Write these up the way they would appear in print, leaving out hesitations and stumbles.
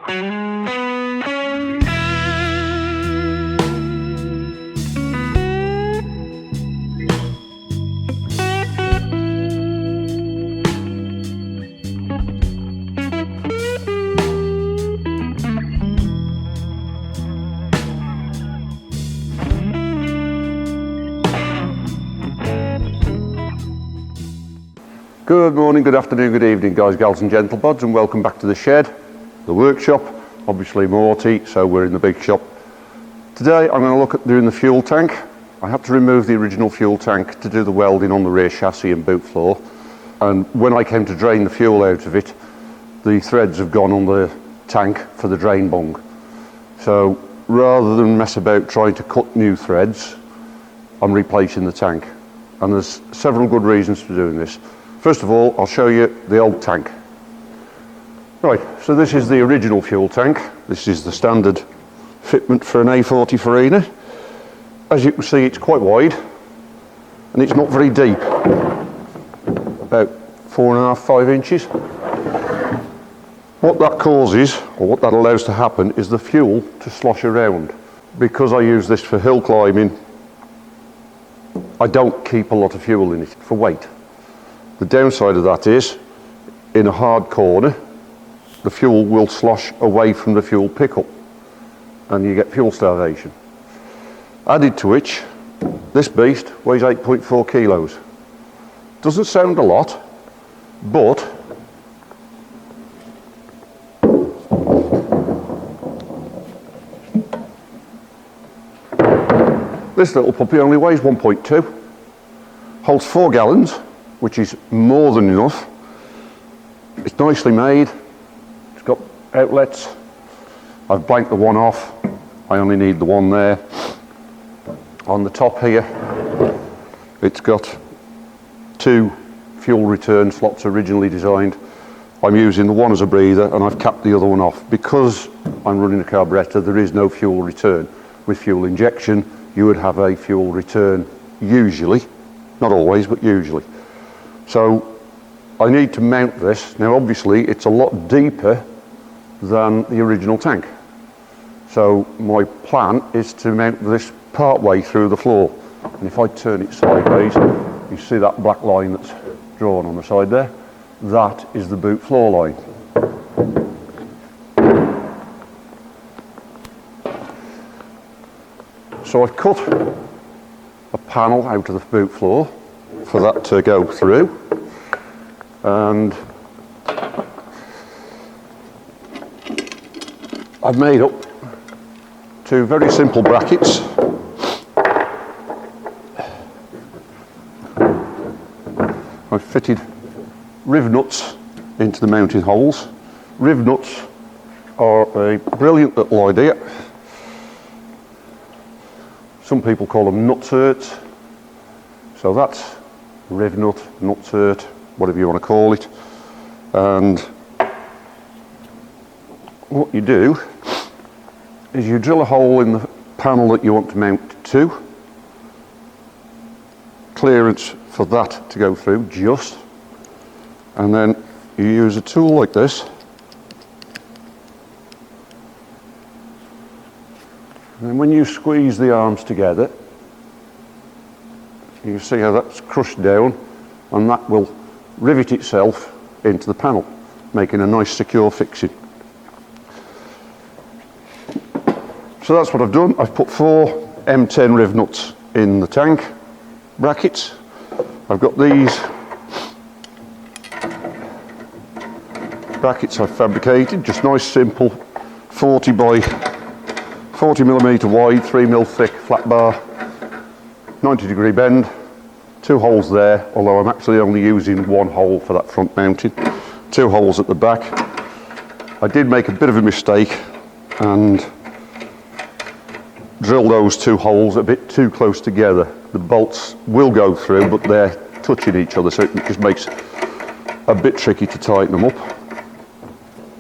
Good morning, good afternoon, good evening guys, gals and gentlepods, and welcome back to the shed, the workshop, obviously Morty, so we're in the big shop. Today I'm going to look at doing the fuel tank. I had to remove the original fuel tank to do the welding on the rear chassis and boot floor, and when I came to drain the fuel out of it, the threads have gone on the tank for the drain bung. So rather than mess about trying to cut new threads, I'm replacing the tank, and there's several good reasons for doing this. First of all, I'll show you the old tank. Right, so this is the original fuel tank. This is the standard fitment for an A40 Farina. As you can see, it's quite wide and it's not very deep, about 4.5, 5 inches. What that causes, or what that allows to happen, is the fuel to slosh around. Because I use this for hill climbing, I don't keep a lot of fuel in it for weight. The downside of that is, in a hard corner, the fuel will slosh away from the fuel pickup and you get fuel starvation. Added to which, this beast weighs 8.4 kilos. Doesn't sound a lot, but this little puppy only weighs 1.2, holds 4 gallons, which is more than enough. It's nicely made, it's got outlets. I've blanked the one off, I only need the one there. On the top here, it's got 2 fuel return slots originally designed. I'm using the one as a breather and I've capped the other one off. Because I'm running a carburettor, there is no fuel return. With fuel injection, you would have a fuel return usually, not always, but usually. So I need to mount this. Now obviously it's a lot deeper than the original tank. So my plan is to mount this part way through the floor. And if I turn it sideways, you see that black line that's drawn on the side there? That is the boot floor line. So I've cut a panel out of the boot floor for that to go through, and I've made up 2 very simple brackets. I've fitted riv nuts into the mounting holes. Riv nuts are a brilliant little idea. Some people call them nutserts. So that's riv nut, nutsert, whatever you want to call it. And what you do is you drill a hole in the panel that you want to mount to. Clearance for that to go through, just. And then you use a tool like this. And when you squeeze the arms together, you can see how that's crushed down, and that will rivet itself into the panel, making a nice secure fixing. So that's what I've done. I've put 4 M10 riv nuts in the tank brackets. I've got these brackets I've fabricated, just nice simple 40 by 40 millimeter wide, 3 mil thick flat bar, 90-degree bend, 2 holes there, although I'm actually only using 1 hole for that front mounting, 2 holes at the back. I did make a bit of a mistake and drill those 2 holes a bit too close together. The bolts will go through, but they're touching each other, so it just makes it a bit tricky to tighten them up.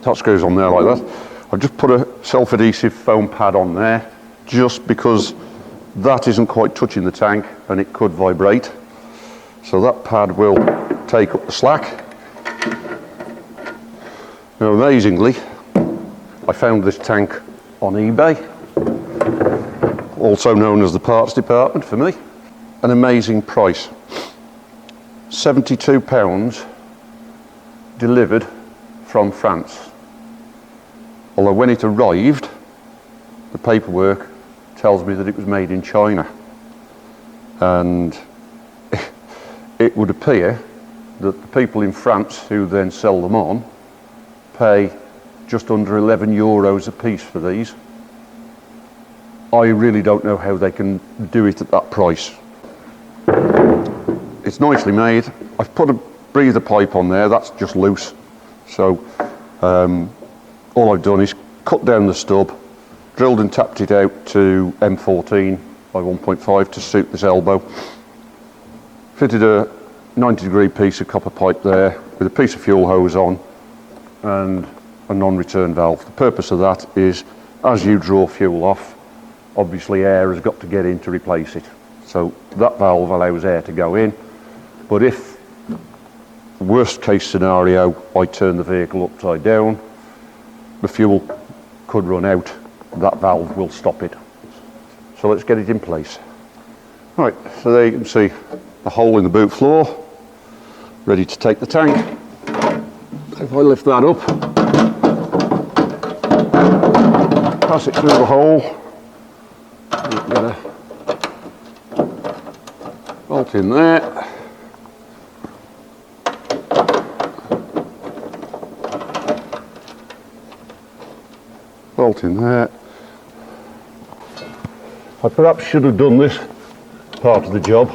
That screws on there like that. I've just put a self-adhesive foam pad on there, just because that isn't quite touching the tank and it could vibrate. So that pad will take up the slack. Now amazingly, I found this tank on eBay, also known as the parts department for me. An amazing price. £72 delivered from France. Although when it arrived, the paperwork tells me that it was made in China. And it would appear that the people in France who then sell them on pay just under €11 a piece for these. I really don't know how they can do it at that price. It's nicely made. I've put a breather pipe on there, that's just loose. So all I've done is cut down the stub, drilled and tapped it out to M14 by 1.5 to suit this elbow. Fitted a 90-degree piece of copper pipe there with a piece of fuel hose on and a non-return valve. The purpose of that is, as you draw fuel off, obviously air has got to get in to replace it. So that valve allows air to go in, but if, worst case scenario, I turn the vehicle upside down, the fuel could run out, that valve will stop it. So let's get it in place. Right, so there you can see a hole in the boot floor, ready to take the tank. If I lift that up, pass it through the hole, get a bolt in there. Bolt in there. I perhaps should have done this part of the job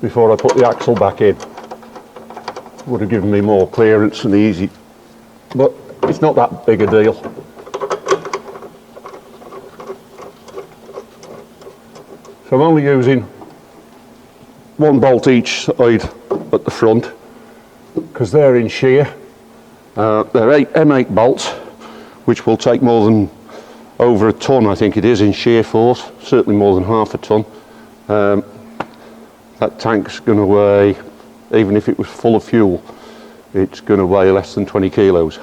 before I put the axle back in. Would have given me more clearance and easy, but it's not that big a deal. So I'm only using one bolt each side at the front because they're in shear. They're M8 bolts, which will take more than over a ton, I think it is, in shear force, certainly more than half a ton. That tank's going to weigh, even if it was full of fuel, it's going to weigh less than 20 kilos.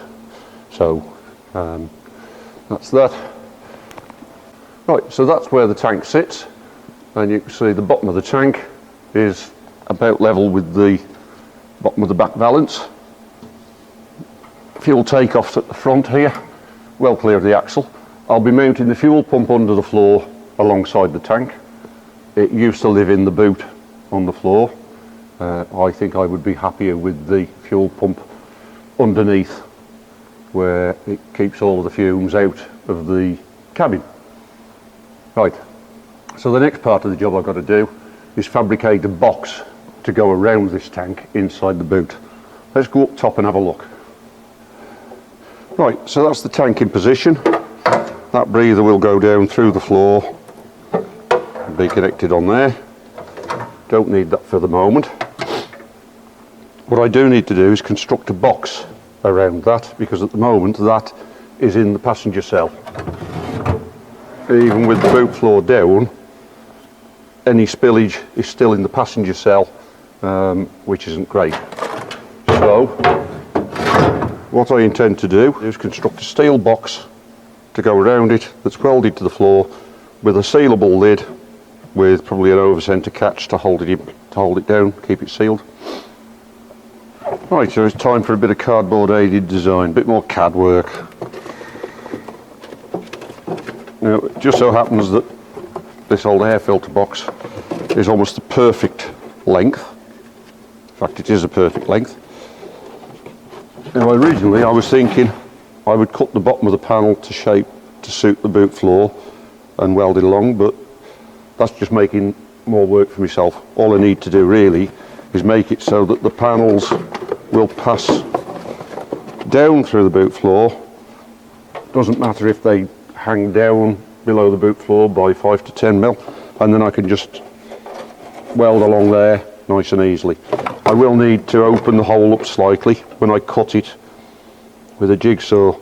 So that's that. Right, so that's where the tank sits, and you can see the bottom of the tank is about level with the bottom of the back valance. Fuel takeoffs at the front here, well clear of the axle. I'll be mounting the fuel pump under the floor alongside the tank. It used to live in the boot on the floor. I think I would be happier with the fuel pump underneath, where it keeps all of the fumes out of the cabin. Right, so the next part of the job I've got to do is fabricate a box to go around this tank inside the boot. Let's go up top and have a look. Right, so that's the tank in position. That breather will go down through the floor and be connected on there. Don't need that for the moment. What I do need to do is construct a box around that, because at the moment that is in the passenger cell. Even with the boot floor down, any spillage is still in the passenger cell, which isn't great. So what I intend to do is construct a steel box to go around it that's welded to the floor with a sealable lid with probably an over-centre catch to hold it down, keep it sealed. Right, so it's time for a bit of cardboard aided design, a bit more CAD work. Now, it just so happens that this old air filter box is almost the perfect length. In fact, it is a perfect length. Now, originally I was thinking I would cut the bottom of the panel to shape to suit the boot floor and weld it along, but that's just making more work for myself. All I need to do really is make it so that the panels will pass down through the boot floor. Doesn't matter if they hang down below the boot floor by 5 to 10 mil, and then I can just weld along there nice and easily. I will need to open the hole up slightly when I cut it with a jigsaw.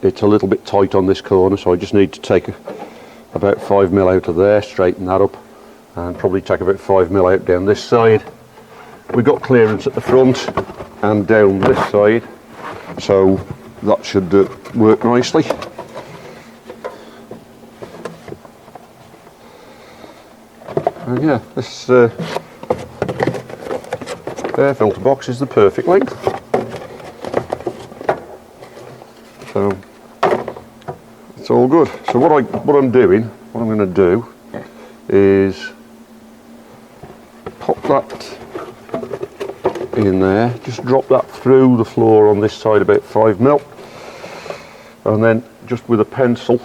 It's a little bit tight on this corner, so I just need to take about 5 mil out of there, straighten that up, and probably take about 5 mil out down this side. We've got clearance at the front and down this side, so that should work nicely. And yeah, this air filter box is the perfect length. So it's all good. So what I'm going to do is pop that in there, just drop that through the floor on this side about 5mm, and then just with a pencil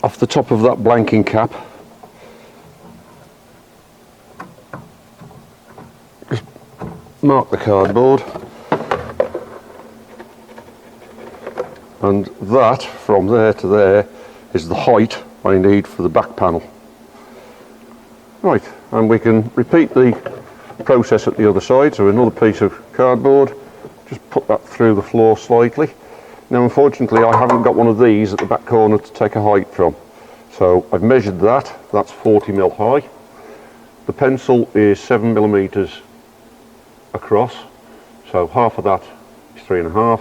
off the top of that blanking cap, just mark the cardboard, and that from there to there is the height I need for the back panel. Right, and we can repeat the process at the other side. So another piece of cardboard, just put that through the floor slightly. Now unfortunately I haven't got one of these at the back corner to take a height from, so I've measured that, that's 40mm high. The pencil is 7mm across, so half of that is 3.5,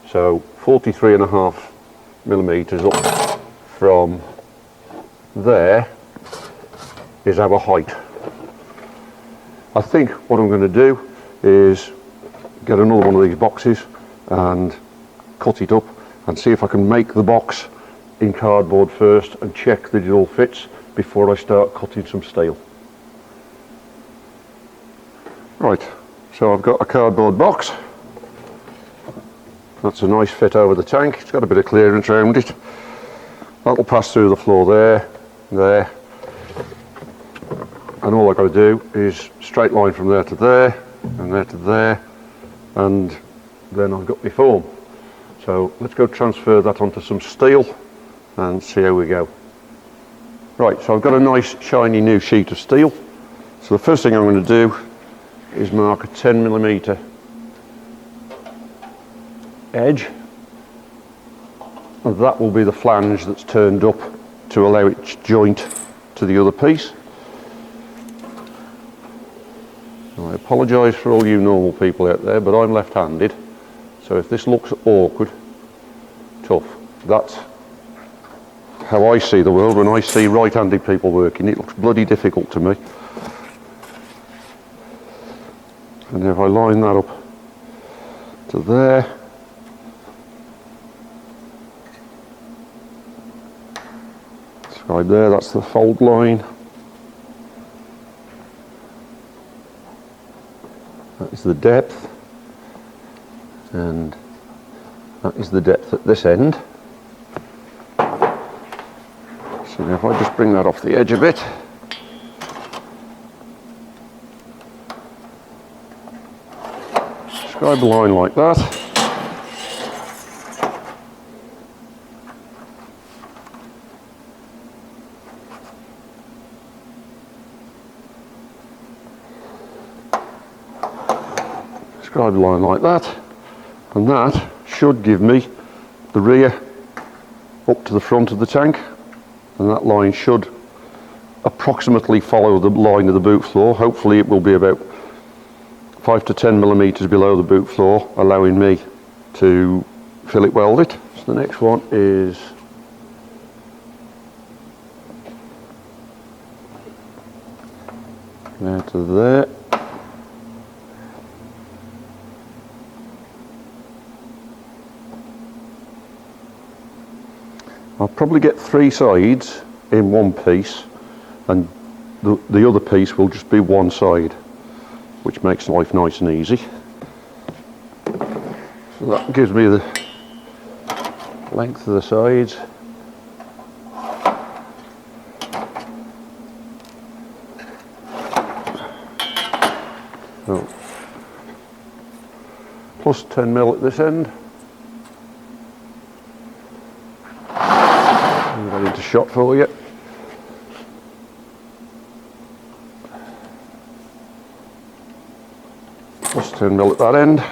so 43.5mm up from there is our height. I think what I'm going to do is get another one of these boxes and cut it up and see if I can make the box in cardboard first and check that it all fits before I start cutting some steel. Right, so I've got a cardboard box. That's a nice fit over the tank. It's got a bit of clearance around it. That'll pass through the floor there, there. And all I've got to do is straight line from there to there, and there to there, and then I've got my form. So let's go transfer that onto some steel and see how we go. Right, so I've got a nice shiny new sheet of steel. So the first thing I'm going to do is mark a 10mm edge, and that will be the flange that's turned up to allow it to joint to the other piece. I apologise for all you normal people out there, but I'm left-handed, so if this looks awkward, tough. That's how I see the world when I see right-handed people working. It looks bloody difficult to me. And if I line that up to there, scribe there, that's the fold line. That is the depth, and that is the depth at this end. So now if I just bring that off the edge a bit, scribe a line like that. Scribe a line like that, and that should give me the rear up to the front of the tank, and that line should approximately follow the line of the boot floor. Hopefully it will be about 5 to 10mm below the boot floor, allowing me to fillet weld it. So the next one is there to there. I'll probably get 3 sides in one piece, and the other piece will just be one side, which makes life nice and easy. So that gives me the length of the sides. So, plus 10mm at this end. Into shot for you. Plus 10mm at that end.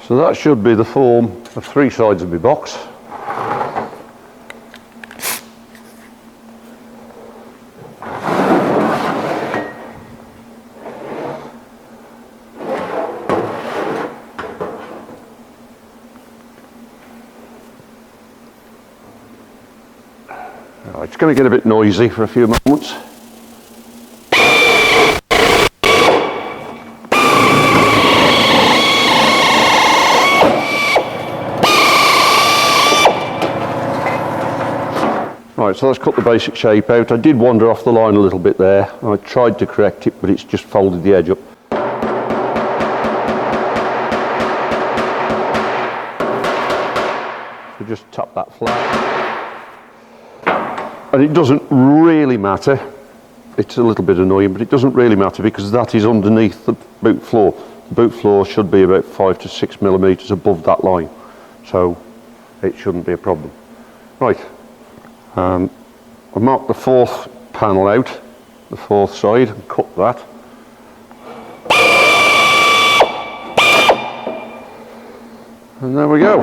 So that should be the form of 3 sides of my box. It's going to get a bit noisy for a few moments. Right, so let's cut the basic shape out. I did wander off the line a little bit there. I tried to correct it, but it's just folded the edge up. So just tap that flat. And it doesn't really matter. It's a little bit annoying, but it doesn't really matter because that is underneath the boot floor. The boot floor should be about 5 to 6 millimeters above that line. So it shouldn't be a problem. Right. I marked the 4th panel out, the 4th side, and cut that. And there we go.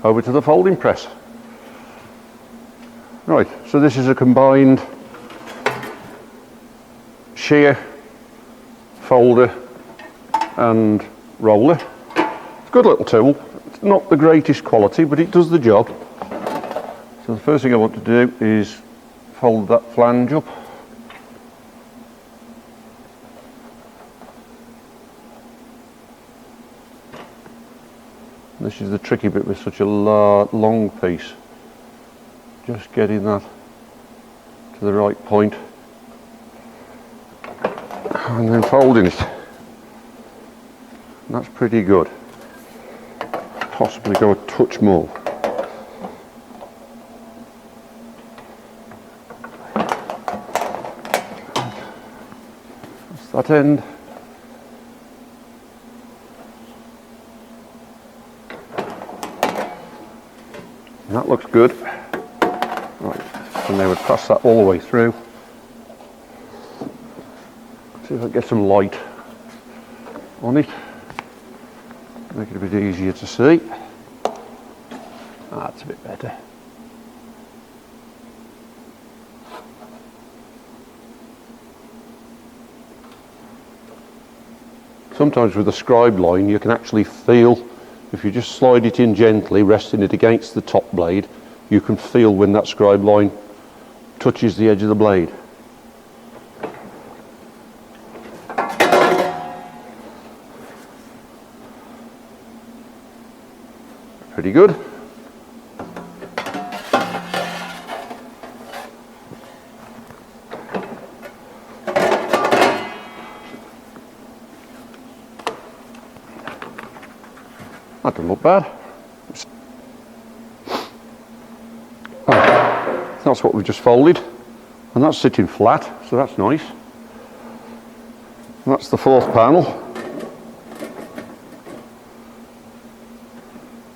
Over to the folding press. Right, so this is a combined shear, folder and roller. Good little tool. It's not the greatest quality, but it does the job. So the first thing I want to do is fold that flange up. This is the tricky bit with such a long piece. Just getting that to the right point and then folding it. And that's pretty good. Possibly go a touch more. That's that end. And that looks good. Right, and then we'll pass that all the way through. See if I can get some light on it. Make it a bit easier to see. That's a bit better. Sometimes with a scribe line you can actually feel, if you just slide it in gently, resting it against the top blade, you can feel when that scribe line touches the edge of the blade. Pretty good. That doesn't look bad. Oh, that's what we've just folded, and that's sitting flat, so that's nice. And that's the 4th panel.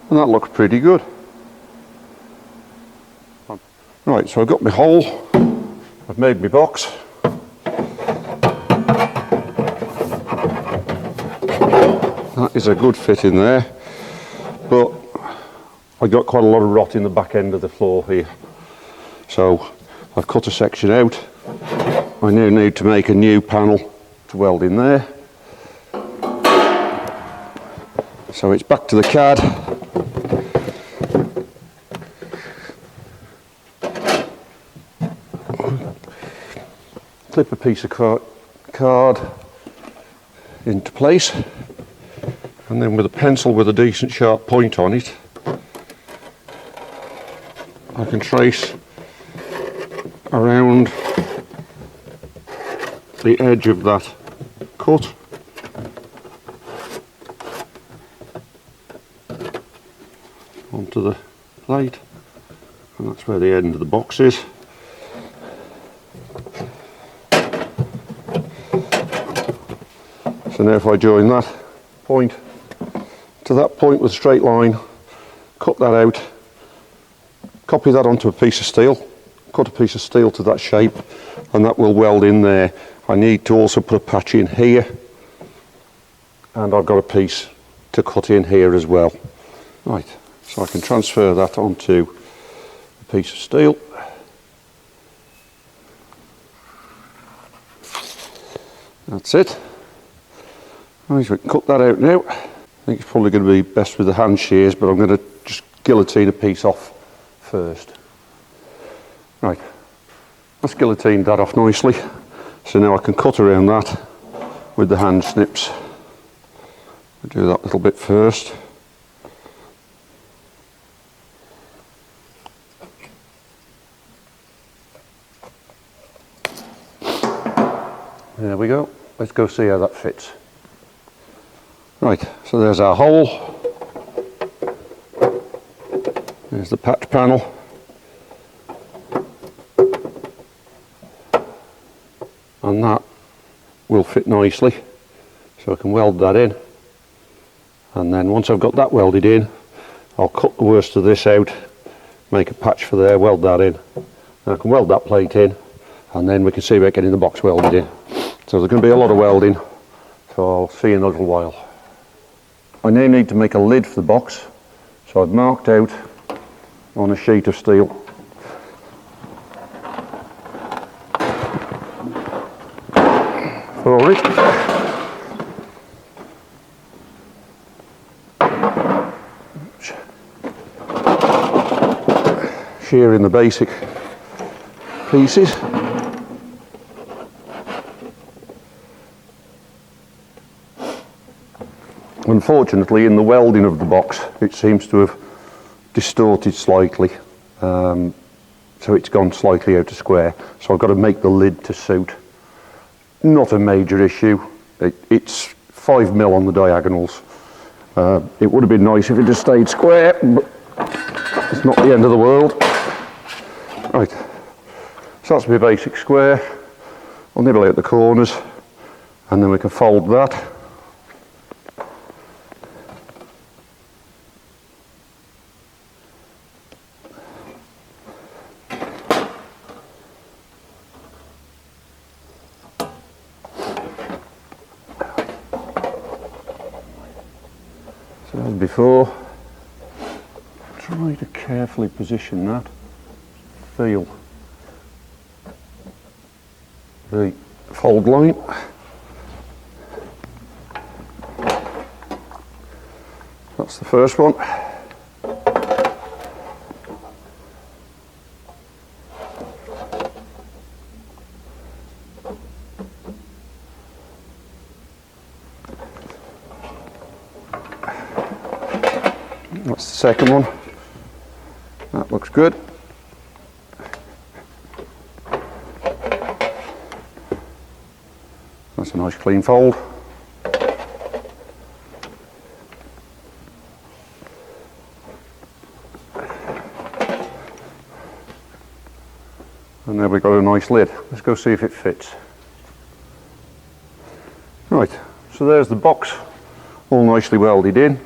And that looks pretty good. Right, so I've got my hole, I've made my box. That is a good fit in there, but I got quite a lot of rot in the back end of the floor here. So I've cut a section out. I now need to make a new panel to weld in there. So it's back to the CAD. Clip a piece of card into place, and then with a pencil with a decent sharp point on it, I can trace around the edge of that cut. Onto the plate, and that's where the end of the box is. So now if I join that point to that point with a straight line, cut that out, copy that onto a piece of steel, cut a piece of steel to that shape, and that will weld in there. I need to also put a patch in here, and I've got a piece to cut in here as well. Right, so I can transfer that onto a piece of steel. That's it. Right, so we can cut that out now. I think it's probably going to be best with the hand shears, but I'm going to just guillotine a piece off first. Right, that's guillotined that off nicely. So now I can cut around that with the hand snips. I'll do that little bit first. There we go. Let's go see how that fits. Right, so there's our hole. There's the patch panel. And that will fit nicely. So I can weld that in. And then once I've got that welded in, I'll cut the worst of this out, make a patch for there, weld that in. And I can weld that plate in, and then we can see about getting the box welded in. So there's going to be a lot of welding, so I'll see you in a little while. I now need to make a lid for the box, so I've marked out on a sheet of steel for it. Shearing the basic pieces. Unfortunately, in the welding of the box, it seems to have distorted slightly, so it's gone slightly out of square. So I've got to make the lid to suit. Not a major issue. It's 5mm on the diagonals. It would have been nice if it just stayed square, but it's not the end of the world. Right, so that's my basic square. I'll nibble out the corners, and then we can fold that. So as before, try to carefully position that. Feel the fold line. That's the first one. That's the second one. That looks good. That's a nice clean fold. And there we've got a nice lid. Let's go see if it fits. Right, so there's the box all nicely welded in.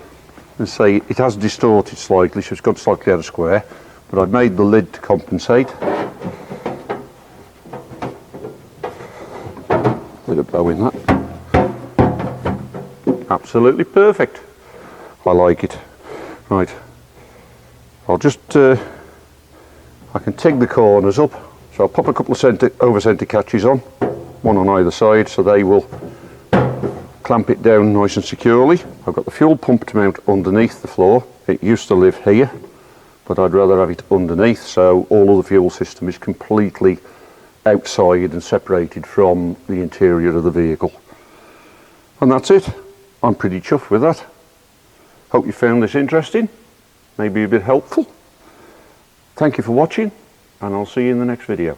And say it has distorted slightly, so it's gone slightly out of square, but I've made the lid to compensate. Bit of bow in that. Absolutely perfect. I like it. Right, I'll just I can TIG the corners up, so I'll pop a couple of over centre catches on, one on either side, so they will clamp it down nice and securely. I've got the fuel pump to mount underneath the floor. It used to live here, but I'd rather have it underneath, so all of the fuel system is completely outside and separated from the interior of the vehicle. And that's it. I'm pretty chuffed with that. Hope you found this interesting, maybe a bit helpful. Thank you for watching, and I'll see you in the next video.